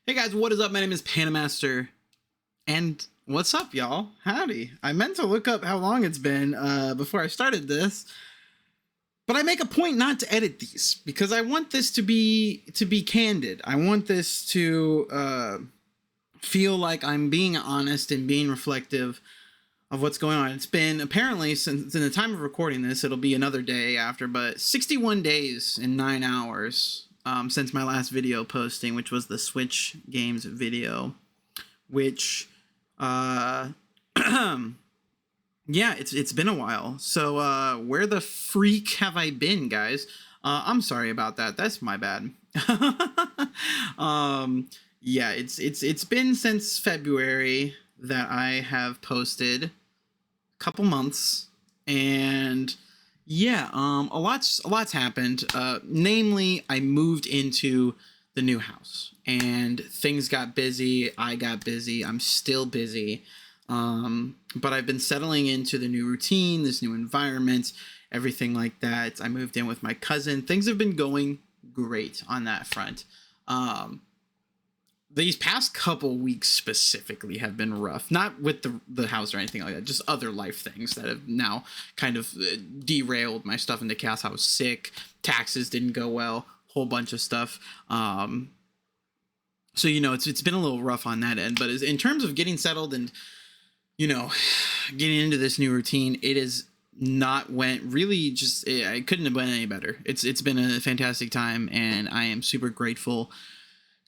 Hey guys, what is up? My name is PandaMaster, and what's up, y'all? Howdy. I meant to look up how long it's been before I started this, but I make a point not to edit these because I want this to be candid. I want this to feel like I'm being honest and being reflective of what's going on. It's been apparently since in the time of recording this, it'll be another day after, but 61 days and 9 hours. Since my last video posting, which was the Switch games video, which, yeah, it's been a while. So, where the freak have I been, guys? I'm sorry about that. That's my bad. Yeah, it's been since February that I have posted, a couple months, and yeah, a lot's happened. Namely, I moved into the new house and things got busy. I got busy. I'm still busy. But I've been settling into the new routine, this new environment, everything like that. I moved in with my cousin. Things have been going great on that front. These past couple weeks specifically have been rough, not with the house or anything like that, just other life things that have now kind of derailed my stuff into chaos. I was sick, taxes didn't go well, whole bunch of stuff. So, you know, it's been a little rough on that end, but in terms of getting settled and, you know, getting into this new routine, it is not went really just, I couldn't have went any better. It's been a fantastic time, and I am super grateful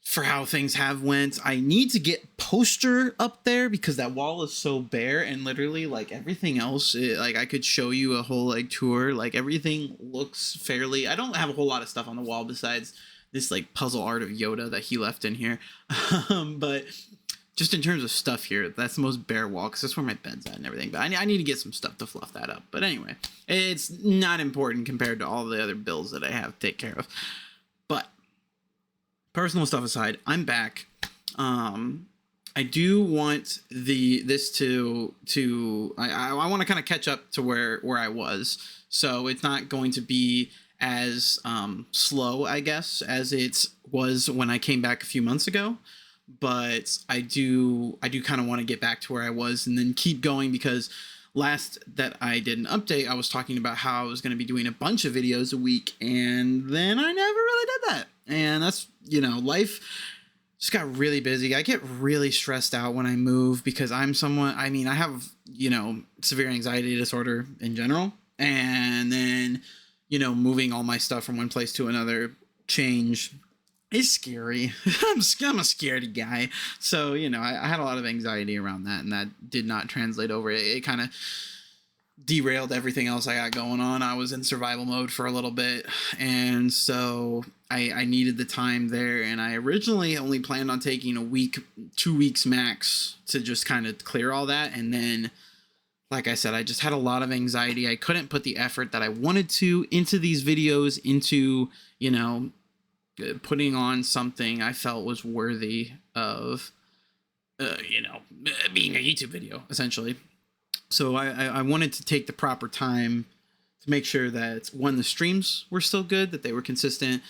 for how things have went. I need to get poster up there because that wall is so bare, and literally like everything else, like I could show you a whole like tour, like everything looks fairly, I don't have a whole lot of stuff on the wall besides this like puzzle art of Yoda that he left in here. But just in terms of stuff here, that's the most bare wall because that's where my bed's at and everything. But I need to get some stuff to fluff that up. But anyway, it's not important compared to all the other bills that I have to take care of. But personal stuff aside, I'm back. I do want this to I want to kind of catch up to where I was, so it's not going to be as slow, I guess, as it was when I came back a few months ago. But I do kind of want to get back to where I was and then keep going, because last that I did an update, I was talking about how I was going to be doing a bunch of videos a week, and then I never really did that. And that's, you know, life just got really busy. I get really stressed out when I move because I'm someone, I mean, I have, you know, severe anxiety disorder in general. And then, you know, moving all my stuff from one place to another, change is scary. I'm a scaredy guy. So, you know, I had a lot of anxiety around that, and that did not translate over. It kind of derailed everything else I got going on. I was in survival mode for a little bit, and so I needed the time there, and I originally only planned on taking a week, 2 weeks max to just kind of clear all that. And then, like I said, I just had a lot of anxiety. I couldn't put the effort that I wanted to into these videos, into, you know, putting on something I felt was worthy of, you know, being a YouTube video, essentially. So I wanted to take the proper time to make sure that, one, the streams were still good, that they were consistent.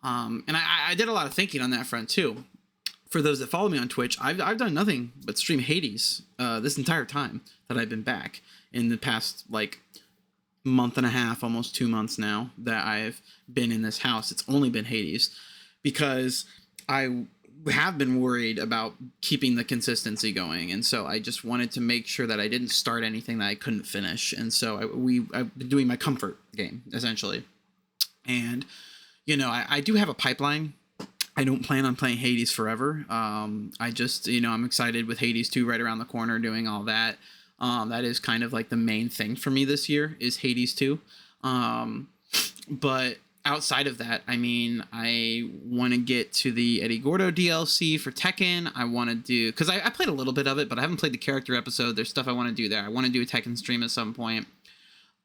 And I did a lot of thinking on that front too. For those that follow me on Twitch, I've done nothing but stream Hades this entire time that I've been back, in the past like month and a half, almost 2 months now that I've been in this house. It's only been Hades because I have been worried about keeping the consistency going, and so I just wanted to make sure that I didn't start anything that I couldn't finish. And so I've been doing my comfort game, essentially. And, you know, I do have a pipeline. I don't plan on playing Hades forever. I just, you know, I'm excited with Hades 2 right around the corner, doing all that. That is kind of like the main thing for me this year, is Hades 2. But outside of that, I mean, I want to get to the Eddie Gordo DLC for Tekken. I want to do, because I played a little bit of it, but I haven't played the character episode. There's stuff I want to do there. I want to do a Tekken stream at some point.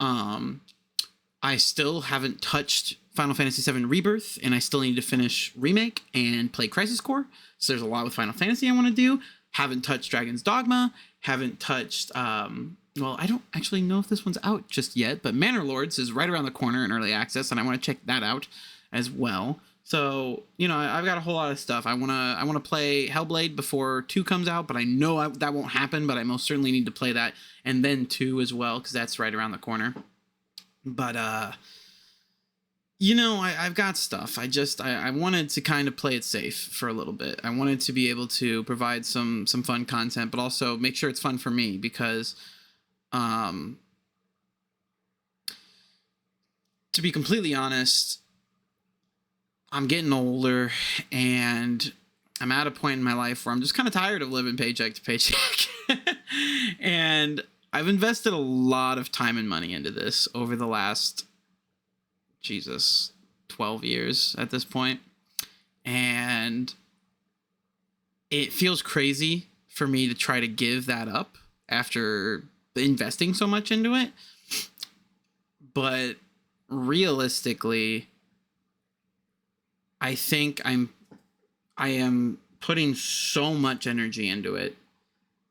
I still haven't touched Final Fantasy VII Rebirth, and I still need to finish Remake and play Crisis Core. So there's a lot with Final Fantasy I want to do. Haven't touched Dragon's Dogma. Haven't touched, well, I don't actually know if this one's out just yet, but Manor Lords is right around the corner in early access, and I want to check that out as well. So, I've got a whole lot of stuff. I wanna play Hellblade before 2 comes out, but I know that won't happen. But I most certainly need to play that, and then 2 as well, because that's right around the corner. But I've got stuff. I wanted to kind of play it safe for a little bit. I wanted to be able to provide some fun content, but also make sure it's fun for me, because to be completely honest, I'm getting older, and I'm at a point in my life where I'm just kind of tired of living paycheck to paycheck. And I've invested a lot of time and money into this over the last 12 years at this point. And it feels crazy for me to try to give that up after investing so much into it. But realistically, I think I am putting so much energy into it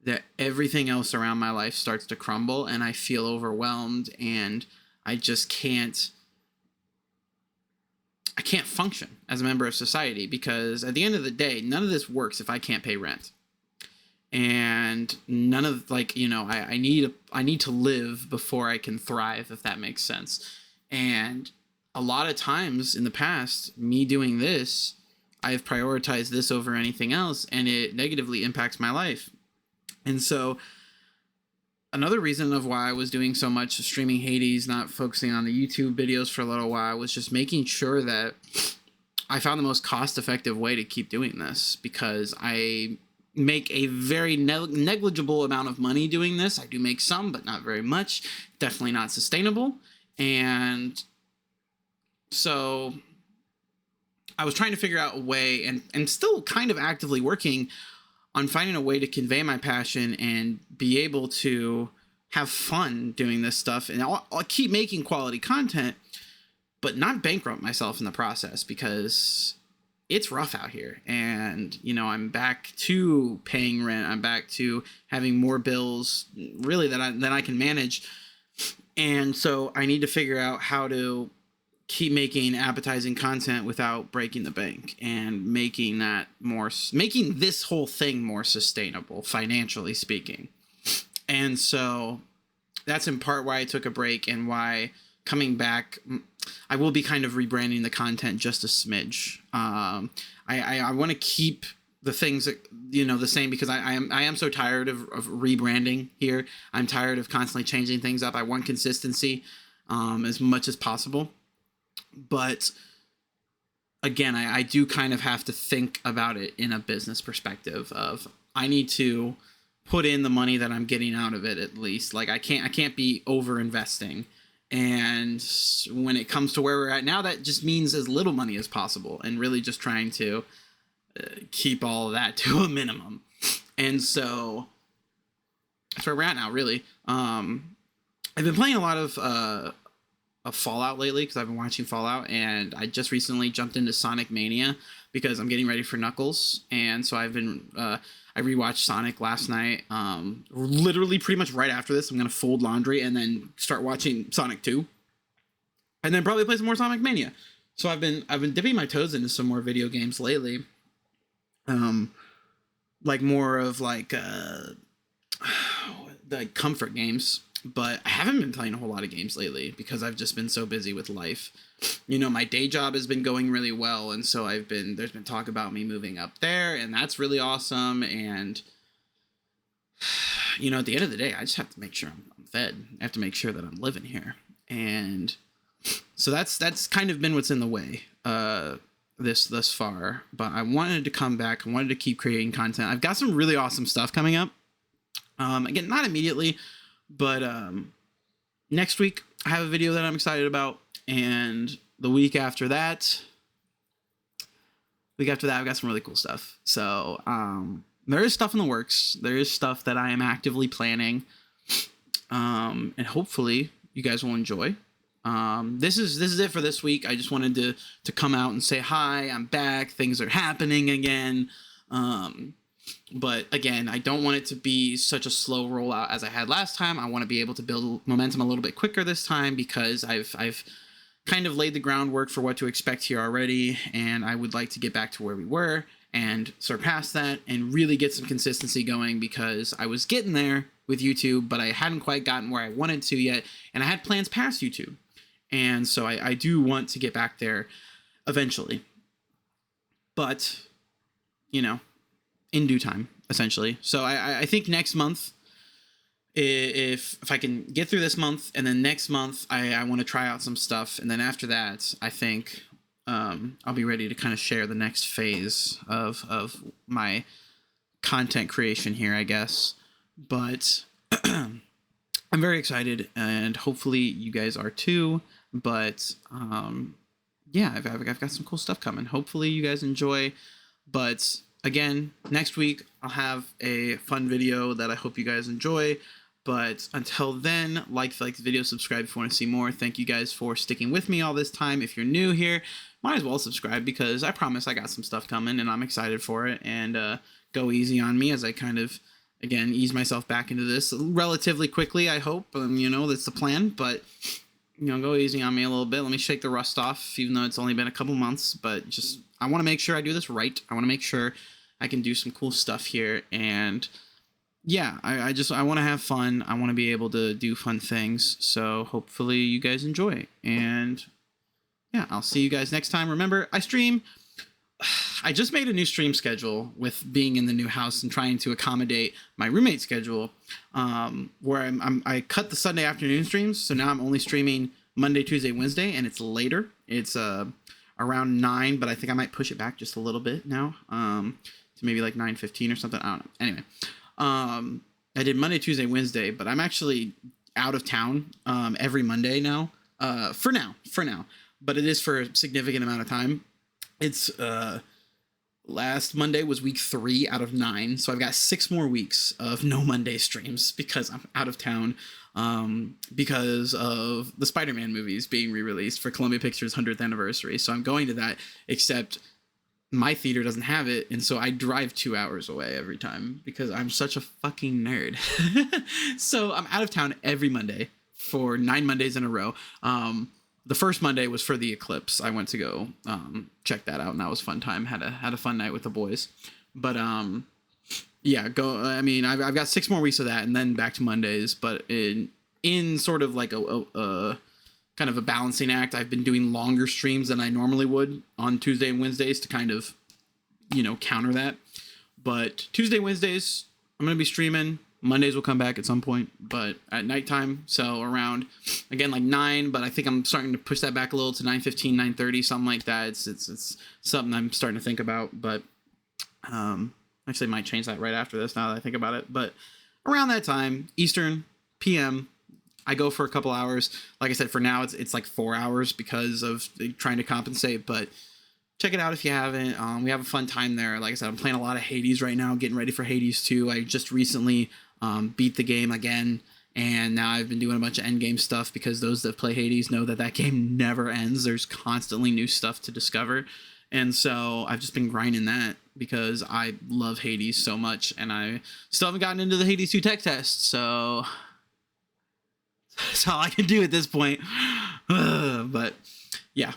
that everything else around my life starts to crumble, and I feel overwhelmed, and I just can't function as a member of society, because at the end of the day, none of this works if I can't pay rent. And none of, I need to live before I can thrive, if that makes sense. And a lot of times in the past, me doing this, I've prioritized this over anything else, and it negatively impacts my life. And so another reason of why I was doing so much streaming Hades, not focusing on the YouTube videos for a little while, was just making sure that I found the most cost-effective way to keep doing this, because I make a very negligible amount of money doing this. I do make some, but not very much. Definitely not sustainable. And so I was trying to figure out a way, and still kind of actively working on finding a way to convey my passion and be able to have fun doing this stuff. And I'll keep making quality content, but not bankrupt myself in the process, because it's rough out here. And, I'm back to paying rent. I'm back to having more bills really that I can manage. And so I need to figure out how to keep making appetizing content without breaking the bank, and making this whole thing more sustainable, financially speaking. And so that's in part why I took a break, and why coming back, I will be kind of rebranding the content just a smidge. I want to keep the things that, the same, because I am so tired of rebranding here. I'm tired of constantly changing things up. I want consistency as much as possible. But again, I do kind of have to think about it in a business perspective of, I need to put in the money that I'm getting out of it, at least. Like, I can't be over investing. And when it comes to where we're at now, that just means as little money as possible, and really just trying to keep all of that to a minimum. And so that's where we're at now, really. I've been playing a lot of Fallout lately, because I've been watching Fallout, and I just recently jumped into Sonic Mania because I'm getting ready for Knuckles. And so I've been I rewatched Sonic last night. Literally pretty much right after this, I'm gonna fold laundry and then start watching Sonic 2, and then probably play some more Sonic Mania. So I've been dipping my toes into some more video games lately. Like more of the comfort games. But I haven't been playing a whole lot of games lately, because I've just been so busy with life. My day job has been going really well, and so there's been talk about me moving up there, and that's really awesome. And at the end of the day, I just have to make sure I'm fed. I have to make sure that I'm living here. And so that's kind of been what's in the way thus far. But I wanted to come back. I wanted to keep creating content. I've got some really awesome stuff coming up. Again, not immediately, but next week I have a video that I'm excited about, and the week after that I've got some really cool stuff. So there is stuff in the works. There is stuff that I am actively planning, and hopefully you guys will enjoy. This is it for this week. I just wanted to come out and say hi. I'm back. Things are happening again. But again, I don't want it to be such a slow rollout as I had last time. I want to be able to build momentum a little bit quicker this time, because I've kind of laid the groundwork for what to expect here already, and I would like to get back to where we were and surpass that and really get some consistency going, because I was getting there with YouTube, but I hadn't quite gotten where I wanted to yet, and I had plans past YouTube. And so I do want to get back there eventually. But, you know, in due time, essentially. So I think next month, if I can get through this month, and then next month I want to try out some stuff, and then after that I think I'll be ready to kind of share the next phase of my content creation here, I guess. But I'm very excited, and hopefully you guys are too. But yeah, I've got some cool stuff coming. Hopefully you guys enjoy. But again, next week I'll have a fun video that I hope you guys enjoy. But until then, like the video, subscribe if you want to see more. Thank you guys for sticking with me all this time. If you're new here, might as well subscribe, because I promise I got some stuff coming and I'm excited for it. And go easy on me as I kind of, again, ease myself back into this relatively quickly, I hope. You know, that's the plan. But, you know, go easy on me a little bit. Let me shake the rust off, even though it's only been a couple months. But just, I want to make sure I do this right. I want to make sure I can do some cool stuff here. And yeah, I want to have fun. I want to be able to do fun things. So hopefully you guys enjoy. And yeah, I'll see you guys next time. Remember, I stream. I just made a new stream schedule with being in the new house and trying to accommodate my roommate's schedule, where I cut the Sunday afternoon streams. So now I'm only streaming Monday, Tuesday, Wednesday, and it's later. It's around 9, but I think I might push it back just a little bit now, to maybe like 9:15 or something. I don't know. Anyway. I did Monday, Tuesday, Wednesday, but I'm actually out of town every Monday now, for now, but it is for a significant amount of time. It's last Monday was week 3 out of 9, so I've got 6 more weeks of no Monday streams because I'm out of town, because of the Spider-Man movies being re-released for Columbia Pictures' 100th anniversary. So I'm going to that, except my theater doesn't have it, and so I drive 2 hours away every time because I'm such a fucking nerd. So I'm out of town every Monday for 9 Mondays in a row. The first Monday was for the eclipse. I went to go check that out, and that was a fun time. Had a fun night with the boys. But yeah, I mean, I've got 6 more weeks of that, and then back to Mondays. But in sort of like a kind of a balancing act, I've been doing longer streams than I normally would on Tuesday and Wednesdays to kind of, you know, counter that. But Tuesday, Wednesdays, I'm going to be streaming. Mondays will come back at some point, but at nighttime. So around, again, like 9, but I think I'm starting to push that back a little to 9:15, 9:30, something like that. It's something I'm starting to think about, but actually might change that right after this now that I think about it. But around that time, Eastern, PM, I go for a couple hours. Like I said, for now, it's like 4 hours because of trying to compensate, but check it out if you haven't. We have a fun time there. Like I said, I'm playing a lot of Hades right now, getting ready for Hades 2. I just recently beat the game again, and now I've been doing a bunch of endgame stuff because those that play Hades know that game never ends. There's constantly new stuff to discover, and so I've just been grinding that because I love Hades so much, and I still haven't gotten into the Hades 2 tech test, so that's all I can do at this point. But yeah,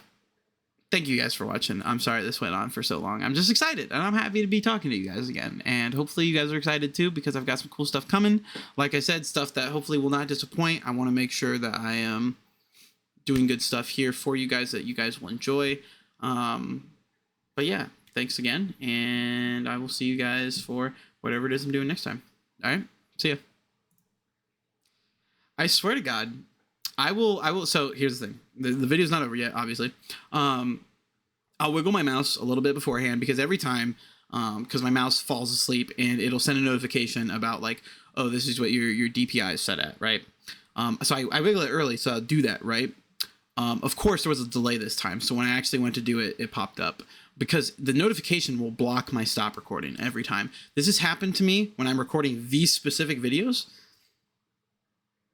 thank you guys for watching. I'm sorry this went on for so long. I'm just excited, and I'm happy to be talking to you guys again. And hopefully you guys are excited too, because I've got some cool stuff coming. Like I said, stuff that hopefully will not disappoint. I want to make sure that I am doing good stuff here for you guys that you guys will enjoy. But yeah, thanks again, and I will see you guys for whatever it is I'm doing next time. All right, see ya. I swear to God, I will. So here's the thing. The video's not over yet, obviously. I'll wiggle my mouse a little bit beforehand, because every time, because my mouse falls asleep and it'll send a notification about like, oh, this is what your DPI is set at, right? So I wiggle it early, so I'll do that, right? Of course, there was a delay this time. So when I actually went to do it, it popped up, because the notification will block my stop recording every time. This has happened to me when I'm recording these specific videos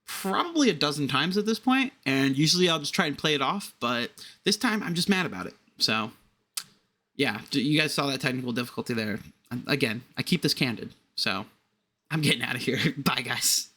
probably a dozen times at this point, and usually I'll just try and play it off, but this time I'm just mad about it. So yeah, you guys saw that technical difficulty there. Again, I keep this candid, so I'm getting out of here. Bye, guys.